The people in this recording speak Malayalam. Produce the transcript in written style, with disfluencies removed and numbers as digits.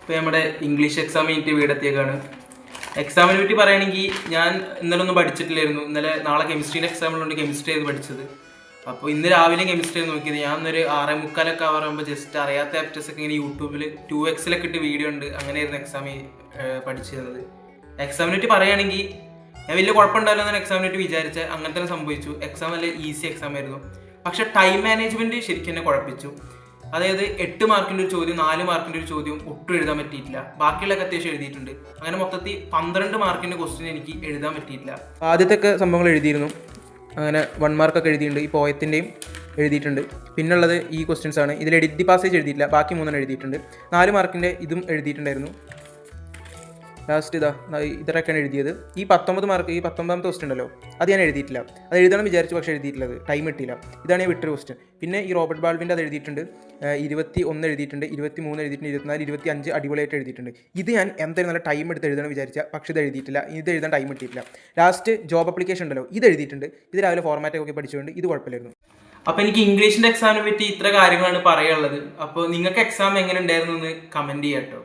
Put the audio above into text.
ഇപ്പോൾ നമ്മുടെ ഇംഗ്ലീഷ് എക്സാം കഴിഞ്ഞിട്ട് വീടെത്തിയേക്കാണ്. എക്സാമിനെ പറ്റി പറയുകയാണെങ്കിൽ ഞാൻ ഇന്നലെ ഒന്നും പഠിച്ചിട്ടില്ലായിരുന്നു. നാളെ കെമിസ്ട്രീൻ്റെ എക്സാമിലുണ്ട്, കെമിസ്ട്രി ആയിരുന്നു പഠിച്ചത്. അപ്പോൾ ഇന്ന് രാവിലെ കെമിസ്ട്രി ആയിരുന്നു നോക്കിയത്. ഞാൻ ഒരു 6:45 ആവുമ്പോൾ ജസ്റ്റ് അറിയാത്ത ആപ്റ്റസ് ഒക്കെ ഇങ്ങനെ യൂട്യൂബിൽ 2x ഇട്ട് വീഡിയോ ഉണ്ട്, അങ്ങനെയായിരുന്നു എക്സാം പഠിച്ചിരുന്നത്. എക്സാമിനെ പറ്റി പറയുകയാണെങ്കിൽ ഞാൻ വലിയ കുഴപ്പമുണ്ടാവില്ല എന്നാണ് എക്സാമിനെ പറ്റി വിചാരിച്ചത്. അങ്ങനെ തന്നെ സംഭവിച്ചു. എക്സാം നല്ല ഈസി എക്സാം ആയിരുന്നു. പക്ഷേ ടൈം മാനേജ്മെൻറ്റ് ശരിക്കും എന്നെ കുഴപ്പിച്ചു. അതായത് 8 മാർക്കിൻ്റെ ഒരു ചോദ്യം, 4 മാർക്കിൻ്റെ ഒരു ചോദ്യം ഒട്ടും എഴുതാൻ പറ്റിയിട്ടില്ല. ബാക്കിയുള്ളതൊക്കെ അത്യാവശ്യം എഴുതിയിട്ടുണ്ട്. അങ്ങനെ മൊത്തത്തിൽ 12 മാർക്കിൻ്റെ ക്വസ്റ്റ്യൻ എനിക്ക് എഴുതാൻ പറ്റിയിട്ടില്ല. ആദ്യത്തെ സംഭവങ്ങൾ എഴുതിയിരുന്നു, അങ്ങനെ 1 മാർക്കൊക്കെ എഴുതിയിട്ടുണ്ട്. ഈ പോയത്തിൻ്റെയും എഴുതിയിട്ടുണ്ട്. പിന്നുള്ളത് ഈ ക്വസ്റ്റ്യൻസ് ആണ്. ഇതിൽ എഡിറ്റ് പാസേജ് എഴുതിയിട്ടില്ല, ബാക്കി 3 എഴുതിയിട്ടുണ്ട്. 4 മാർക്കിൻ്റെ ഇതും എഴുതിയിട്ടുണ്ടായിരുന്നു. ലാസ്റ്റ് ഇതൊക്കെയാണ് എഴുതിയത്. ഈ 19 മാർക്ക്, ഈ 19ാമത്തെ ക്വസ്റ്റ്യൻ ഉണ്ടല്ലോ, അത് ഞാൻ എഴുതിയിട്ടില്ല. അത് എഴുതണം വിചാരിച്ചു, പക്ഷേ എഴുതിയിട്ടുള്ളത് ടൈം കിട്ടിയില്ല. ഇതാണ് ഞാൻ വിട്ടൊരു ക്വസ്റ്റ്യൻ. പിന്നെ ഈ റോബർട്ട് ബാൾവിൻ്റെ അത് എഴുതിയിട്ടുണ്ട്, 21 എഴുതിയിട്ടുണ്ട്, 23 എഴുതിയിട്ടുണ്ട്, 24, 25 അടിപൊളിയായിട്ട് എഴുതിയിട്ടുണ്ട്. ഇത് ഞാൻ എന്തായാലും നല്ല ടൈം എടുത്ത് എഴുതണം വിചാരിച്ചാൽ, പക്ഷേ ഇത് എഴുതിയിട്ടില്ല. ഇത് എഴുതാൻ ടൈം കിട്ടിയിട്ടില്ല. ലാസ്റ്റ് ജോബ് അപ്ലിക്കേഷൻ ഉണ്ടല്ലോ, ഇത് എഴുതിയിട്ടുണ്ട്. ഇത് രാവിലെ ഫോർമാറ്റൊക്കെ പഠിച്ചുകൊണ്ട് ഇത് കുഴപ്പമില്ലായിരുന്നു. അപ്പോൾ എനിക്ക് ഇംഗ്ലീഷിൻ്റെ എക്സാമിനെ പറ്റി ഇത്ര കാര്യങ്ങളാണ് പറയാനുള്ളത്. അപ്പോൾ നിങ്ങൾക്ക് എക്സാം എങ്ങനെ ഉണ്ടായിരുന്നു എന്ന് കമൻറ്റ് ചെയ്യാം കേട്ടോ.